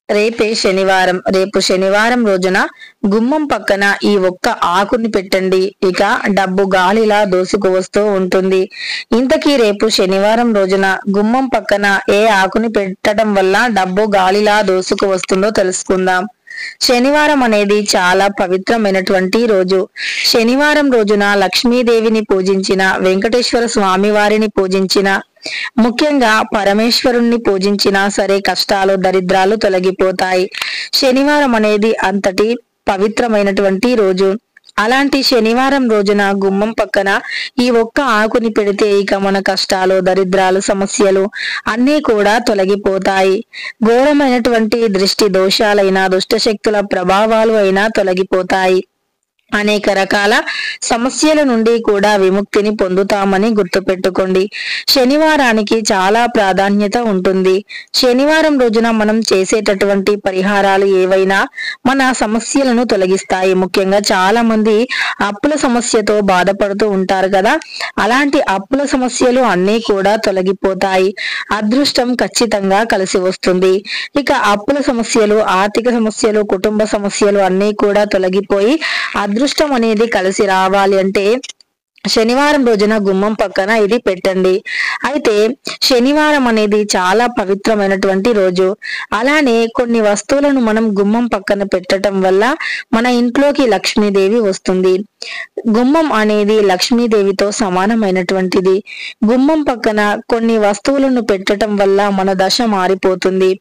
రేపే శనివారం. రేపు శనివారం రోజున గుమ్మం పక్కన ఈ ఒక్క ఆకుని పెట్టండి. ఇక డబ్బు గాలిలా దోసుకు వస్తూ ఉంటుంది. ఇంతకీ రేపు శనివారం రోజున గుమ్మం పక్కన ఏ ఆకుని పెట్టడం వల్ల డబ్బు గాలిలా దోసుకు వస్తుందో తెలుసుకుందాం. శనివారం అనేది చాలా పవిత్రమైనటువంటి రోజు. శనివారం రోజున లక్ష్మీదేవిని పూజించిన, వెంకటేశ్వర స్వామి వారిని పూజించిన, ముఖ్యంగా పరమేశ్వరుణ్ణి పూజించినా సరే కష్టాలు దరిద్రాలు తొలగిపోతాయి. శనివారం అనేది అంతటి పవిత్రమైనటువంటి రోజు. అలాంటి శనివారం రోజున గుమ్మం పక్కన ఈ ఒక్క ఆకుని పెడితే ఇక మన కష్టాలు దరిద్రాలు సమస్యలు అన్నీ కూడా తొలగిపోతాయి. ఘోరమైనటువంటి దృష్టి దోషాలైన దుష్టశక్తుల ప్రభావాలు అయినా తొలగిపోతాయి. అనేక రకాల సమస్యల నుండి కూడా విముక్తిని పొందుతామని గుర్తుపెట్టుకోండి. శనివారానికి చాలా ప్రాధాన్యత ఉంటుంది. శనివారం రోజున మనం చేసేటటువంటి పరిహారాలు ఏవైనా మన సమస్యలను తొలగిస్తాయి. ముఖ్యంగా చాలా మంది అప్పుల సమస్యతో బాధపడుతూ ఉంటారు కదా, అలాంటి అప్పుల సమస్యలు అన్నీ కూడా తొలగిపోతాయి. అదృష్టం ఖచ్చితంగా కలిసి వస్తుంది. ఇక అప్పుల సమస్యలు, ఆర్థిక సమస్యలు, కుటుంబ సమస్యలు అన్నీ కూడా తొలగిపోయి అదృష్టం అనేది కలిసి రావాలి అంటే శనివారం రోజున గుమ్మం పక్కన ఇది పెట్టండి. అయితే శనివారం అనేది చాలా పవిత్రమైనటువంటి రోజు. అలానే కొన్ని వస్తువులను మనం గుమ్మం పక్కన పెట్టడం వల్ల మన ఇంట్లోకి లక్ష్మీదేవి వస్తుంది. గుమ్మం అనేది లక్ష్మీదేవితో సమానమైనటువంటిది. గుమ్మం పక్కన కొన్ని వస్తువులను పెట్టడం వల్ల మన దశ మారిపోతుంది.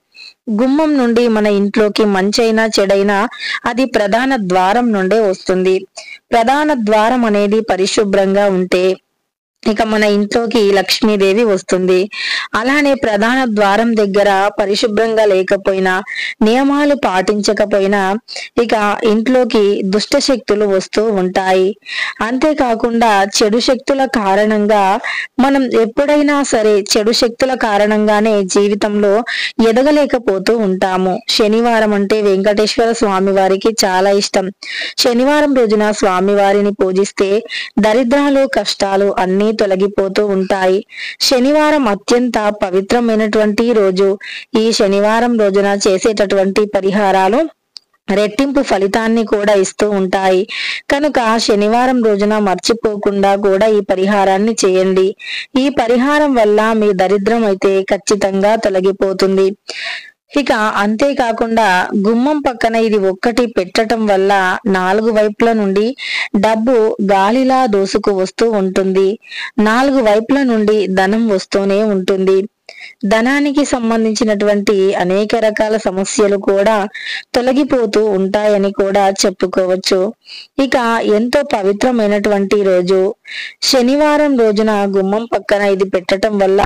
గుమ్మం నుండి మన ఇంట్లోకి మంచైనా చెడైనా అది ప్రధాన ద్వారం నుండే వస్తుంది. ప్రధాన ద్వారం అనేది పరిశుభ్రంగా ఉంటే ఇక మన ఇంట్లోకి లక్ష్మీదేవి వస్తుంది. అలానే ప్రధాన ద్వారం దగ్గర పరిశుభ్రంగా లేకపోయినా, నియమాలు పాటించకపోయినా ఇక ఇంట్లోకి దుష్ట శక్తులు వస్తూ ఉంటాయి. అంతేకాకుండా చెడు శక్తుల కారణంగా మనం ఎప్పుడైనా సరే చెడు శక్తుల కారణంగానే జీవితంలో ఎదగలేకపోతూ ఉంటాము. శనివారం అంటే వెంకటేశ్వర స్వామి వారికి చాలా ఇష్టం. శనివారం రోజున స్వామివారిని పూజిస్తే దరిద్రాలు కష్టాలు అన్నీ తొలగిపోతూ ఉంటాయి. శనివారం అత్యంత పవిత్రమైనటువంటి రోజు. ఈ శనివారం రోజున చేసేటటువంటి పరిహారాలు రెట్టింపు ఫలితాన్ని కూడా ఇస్తూ ఉంటాయి. కనుక శనివారం రోజున మర్చిపోకుండా కూడా ఈ పరిహారాన్ని చేయండి. ఈ పరిహారం వల్ల మీ దరిద్రం అయితే ఖచ్చితంగా తొలగిపోతుంది. ఇక అంతేకాకుండా గుమ్మం పక్కన ఇది ఒక్కటి పెట్టడం వల్ల 4 వైపుల నుండి డబ్బు గాలిలా దోసుకు వస్తూ ఉంటుంది. 4 వైపుల నుండి ధనం వస్తూనే ఉంటుంది. ధనానికి సంబంధించినటువంటి అనేక రకాల సమస్యలు కూడా తొలగిపోతూ ఉంటాయని కూడా చెప్పుకోవచ్చు. ఇక ఎంతో పవిత్రమైనటువంటి రోజు శనివారం రోజున గుమ్మం పక్కన ఇది పెట్టడం వల్ల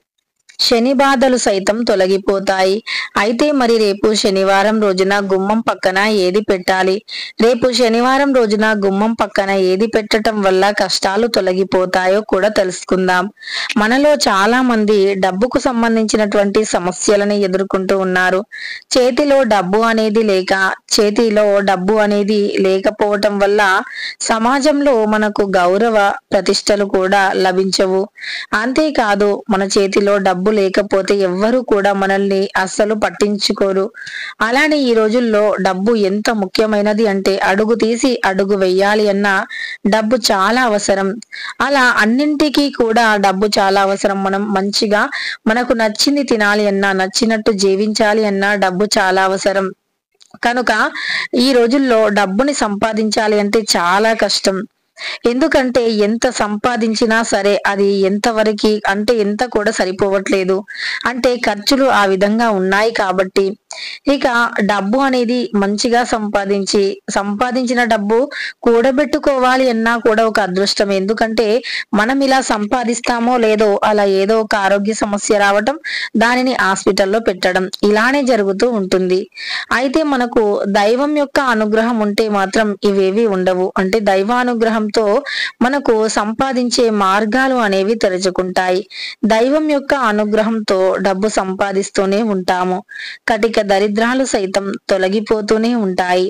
శని బాధలు సైతం తొలగిపోతాయి. అయితే మరి రేపు శనివారం రోజున గుమ్మం పక్కన ఏది పెట్టాలి? రేపు శనివారం రోజున గుమ్మం పక్కన ఏది పెట్టడం వల్ల కష్టాలు తొలగిపోతాయో కూడా తెలుసుకుందాం. మనలో చాలా మంది డబ్బుకు సంబంధించినటువంటి సమస్యలను ఎదుర్కొంటూ ఉన్నారు. చేతిలో డబ్బు అనేది లేకపోవటం వల్ల సమాజంలో మనకు గౌరవ ప్రతిష్టలు కూడా లభించవు. అంతేకాదు మన చేతిలో డబ్బు లేకపోతే ఎవ్వరూ కూడా మనల్ని అస్సలు పట్టించుకోరు. అలానే ఈ రోజుల్లో డబ్బు ఎంత ముఖ్యమైనది అంటే అడుగు తీసి అడుగు వెయ్యాలి అన్నా డబ్బు చాలా అవసరం. అలా అన్నింటికీ కూడా డబ్బు చాలా అవసరం. మనం మంచిగా మనకు నచ్చింది తినాలి అన్నా, నచ్చినట్టు జీవించాలి అన్నా డబ్బు చాలా అవసరం. కనుక ఈ రోజుల్లో డబ్బుని సంపాదించాలి అంటే చాలా కష్టం. ఎందుకంటే ఎంత సంపాదించినా సరే అది ఎంతవరకు అంటే ఎంత కూడా సరిపోవట్లేదు. అంటే ఖర్చులు ఆ విధంగా ఉన్నాయి కాబట్టి ఇక డబ్బు అనేది మంచిగా సంపాదించిన డబ్బు కూడబెట్టుకోవాలి అన్నా కూడా ఒక అదృష్టం. ఎందుకంటే మనం ఇలా సంపాదిస్తామో లేదో అలా ఏదో ఒక ఆరోగ్య సమస్య రావటం, దానిని హాస్పిటల్లో పెట్టడం ఇలానే జరుగుతూ ఉంటుంది. అయితే మనకు దైవం యొక్క అనుగ్రహం ఉంటే మాత్రం ఇవేవి ఉండవు. అంటే దైవానుగ్రహంతో మనకు సంపాదించే మార్గాలు అనేవి తెరుచుకుంటాయి. దైవం యొక్క అనుగ్రహంతో డబ్బు సంపాదిస్తూనే ఉంటాము. కటిక దరిద్రాలు సైతం తొలగిపోతూనే ఉంటాయి.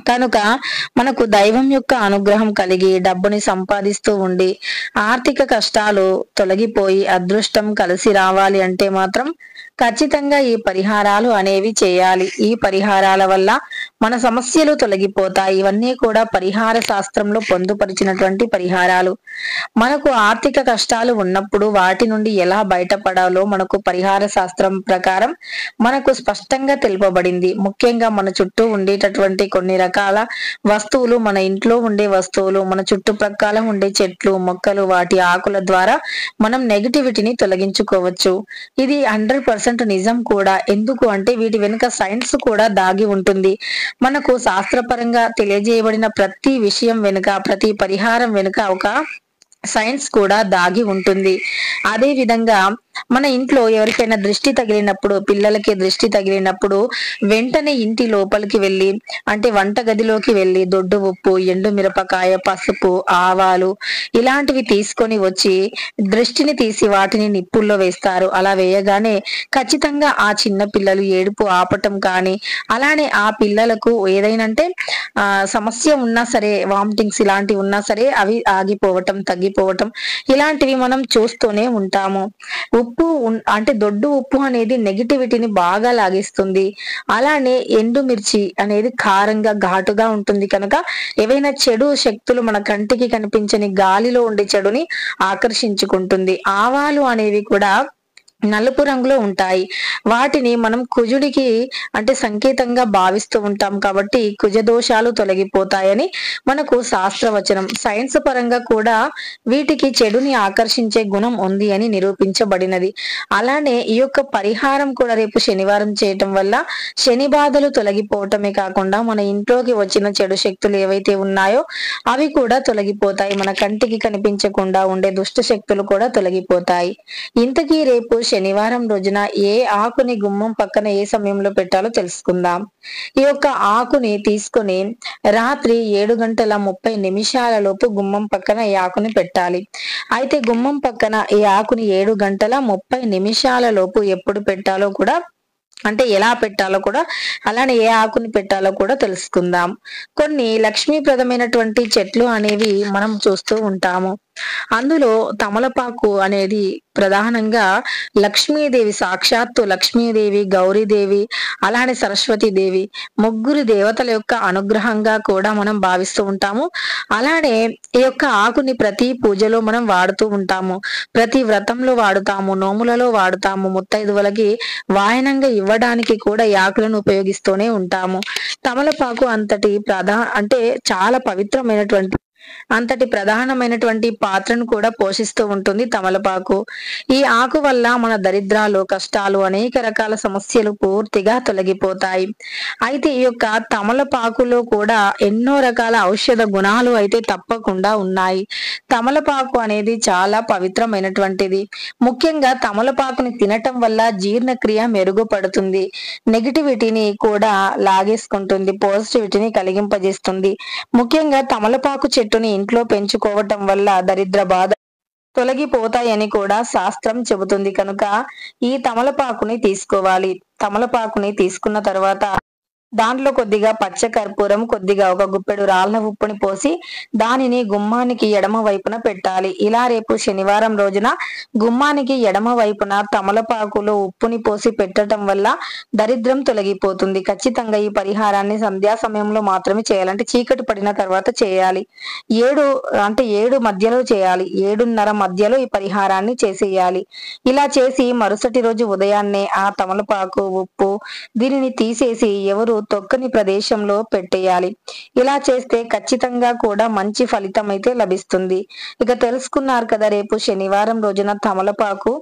కనుక మనకు దైవం యొక్క అనుగ్రహం కలిగి డబ్బుని సంపాదిస్తూ ఉండి ఆర్థిక కష్టాలు తొలగిపోయి అదృష్టం కలిసి రావాలి అంటే మాత్రం ఖచ్చితంగా ఈ పరిహారాలు అనేవి చేయాలి. ఈ పరిహారాల వల్ల మన సమస్యలు తొలగిపోతాయి. ఇవన్నీ కూడా పరిహార శాస్త్రంలో పొందుపరిచినటువంటి పరిహారాలు. మనకు ఆర్థిక కష్టాలు ఉన్నప్పుడు వాటి నుండి ఎలా బయటపడాలో మనకు పరిహార శాస్త్రం ప్రకారం మనకు స్పష్టంగా తెలుపబడింది. ముఖ్యంగా మన చుట్టూ ఉండేటటువంటి కొన్ని రకాల వస్తువులు, మన ఇంట్లో ఉండే వస్తువులు, మన చుట్టుప్రక్కల ఉండే చెట్లు, మొక్కలు, వాటి ఆకుల ద్వారా మనం నెగటివిటీని తొలగించుకోవచ్చు. ఇది 100% నిజం కూడా. ఎందుకు అంటే వీటి వెనుక సైన్స్ కూడా దాగి ఉంటుంది. మనకు శాస్త్రపరంగా తెలియజేయబడిన ప్రతి విషయం వెనుక, ప్రతి పరిహారం వెనుక ఒక సైన్స్ కూడా దాగి ఉంటుంది. అదే విధంగా మన ఇంట్లో ఎవరికైనా దృష్టి తగిలినప్పుడు, పిల్లలకి దృష్టి తగిలినప్పుడు వెంటనే ఇంటి లోపలికి వెళ్ళి, అంటే వంట గదిలోకి వెళ్ళి దొడ్డు ఉప్పు, ఎండు మిరపకాయ, పసుపు, ఆవాలు ఇలాంటివి తీసుకొని వచ్చి దృష్టిని తీసి వాటిని నిప్పుల్లో వేస్తారు. అలా వేయగానే ఖచ్చితంగా ఆ చిన్న పిల్లలు ఏడుపు ఆపటం కానీ, అలానే ఆ పిల్లలకు ఏదైనా అంటే సమస్య ఉన్నా సరే, వామిటింగ్స్ ఇలాంటివి ఉన్నా సరే అవి ఆగిపోవటం, తగ్గిపోవటం ఇలాంటివి మనం చూస్తూనే ఉంటాము. ఉప్పు అంటే దొడ్డు ఉప్పు అనేది నెగిటివిటీని బాగా లాగేస్తుంది. అలానే ఎండుమిర్చి అనేది కారంగా, ఘాటుగా ఉంటుంది కనుక ఏవైనా చెడు శక్తులు మన కంటికి కనిపించని గాలిలో ఉండే చెడుని ఆకర్షించుకుంటుంది. ఆవాలు అనేవి కూడా నలుపు రంగులో ఉంటాయి. వాటిని మనం కుజుడికి అంటే సంకేతంగా భావిస్తూ ఉంటాం కాబట్టి కుజ దోషాలు తొలగిపోతాయని మనకు శాస్త్రవచనం. సైన్స్ పరంగా కూడా వీటికి చెడుని ఆకర్షించే గుణం ఉంది అని నిరూపించబడినది. అలానే ఈ యొక్క పరిహారం కూడా రేపు శనివారం చేయటం వల్ల శని బాధలు తొలగిపోవటమే కాకుండా మన ఇంట్లోకి వచ్చిన చెడు శక్తులు ఏవైతే ఉన్నాయో అవి కూడా తొలగిపోతాయి. మన కంటికి కనిపించకుండా ఉండే దుష్ట శక్తులు కూడా తొలగిపోతాయి. ఇంతకీ రేపు శనివారం రోజున ఏ ఆకుని గుమ్మం పక్కన ఏ సమయంలో పెట్టాలో తెలుసుకుందాం. ఈ యొక్క ఆకుని తీసుకొని రాత్రి 7:30 లోపు గుమ్మం పక్కన ఈ ఆకుని పెట్టాలి. అయితే గుమ్మం పక్కన ఈ ఆకుని 7:30 లోపు ఎప్పుడు పెట్టాలో కూడా, అంటే ఎలా పెట్టాలో కూడా, అలానే ఏ ఆకుని పెట్టాలో కూడా తెలుసుకుందాం. కొన్ని లక్ష్మీప్రదమైనటువంటి చెట్లు అనేవి మనం చూస్తూ ఉంటాము. అందులో తమలపాకు అనేది ప్రధానంగా లక్ష్మీదేవి, సాక్షాత్తు లక్ష్మీదేవి, గౌరీదేవి, అలానే సరస్వతీదేవి ముగ్గురు దేవతల యొక్క అనుగ్రహంగా కూడా మనం భావిస్తూ ఉంటాము. అలానే ఈ యొక్క ఆకుని ప్రతి పూజలో మనం వాడుతూ ఉంటాము, ప్రతి వ్రతంలో వాడుతాము, నోములలో వాడుతాము, ముత్తైదువులకి వాయనంగా ఇవ్వడానికి కూడా ఈ ఆకులను ఉపయోగిస్తూనే ఉంటాము. తమలపాకు అంటే చాలా పవిత్రమైనటువంటి, అంతటి ప్రధానమైనటువంటి పాత్రను కూడా పోషిస్తూ ఉంటుంది తమలపాకు. ఈ ఆకు వల్ల మన దరిద్రాలు, కష్టాలు, అనేక రకాల సమస్యలు పూర్తిగా తొలగిపోతాయి. అయితే ఈ యొక్క తమలపాకులో కూడా ఎన్నో రకాల ఔషధ గుణాలు అయితే తప్పకుండా ఉన్నాయి. తమలపాకు అనేది చాలా పవిత్రమైనటువంటిది. ముఖ్యంగా తమలపాకుని తినటం వల్ల జీర్ణక్రియ మెరుగుపడుతుంది, నెగిటివిటీని కూడా లాగేసుకుంటుంది, పాజిటివిటీని కలిగింపజేస్తుంది. ముఖ్యంగా తమలపాకు చెట్టుని ఇంట్లో పెంచుకోవటం వల్ల దరిద్ర బాధ తొలగిపోతాయని కూడా శాస్త్రం చెబుతుంది. కనుక ఈ తమలపాకుని తీసుకోవాలి. తమలపాకుని తీసుకున్న తర్వాత దాంట్లో కొద్దిగా పచ్చ కర్పూరం, కొద్దిగా ఒక గుప్పెడు రాళ్ళ ఉప్పుని పోసి దానిని గుమ్మానికి ఎడమ వైపున పెట్టాలి. ఇలా రేపు శనివారం రోజున గుమ్మానికి ఎడమ వైపున తమలపాకులో ఉప్పుని పోసి పెట్టడం వల్ల దరిద్రం తొలగిపోతుంది. ఖచ్చితంగా ఈ పరిహారాన్ని సంధ్యా సమయంలో మాత్రమే చేయాలంటే చీకటి పడిన తర్వాత చేయాలి. 7 మధ్యలో చేయాలి. 7:30 మధ్యలో ఈ పరిహారాన్ని చేసేయాలి. ఇలా చేసి మరుసటి రోజు ఉదయాన్నే ఆ తమలపాకు, ఉప్పు దీనిని తీసేసి ఎవరు తొక్కని ప్రదేశంలో పెట్టేయాలి. ఇలా చేస్తే ఖచ్చితంగా కూడా మంచి ఫలితం అయితే లభిస్తుంది. ఇక తెలుసుకున్నారు కదా రేపు శనివారం రోజున తమలపాకు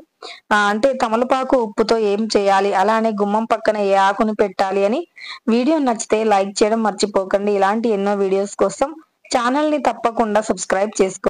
అంటే తమలపాకు ఉప్పుతో ఏం చేయాలి, అలానే గుమ్మం పక్కన ఏ ఆకుని పెట్టాలి అని. వీడియో నచ్చితే లైక్ చేయడం మర్చిపోకండి. ఇలాంటి ఎన్నో వీడియోస్ కోసం ఛానల్ ని తప్పకుండా సబ్స్క్రైబ్ చేసుకోండి.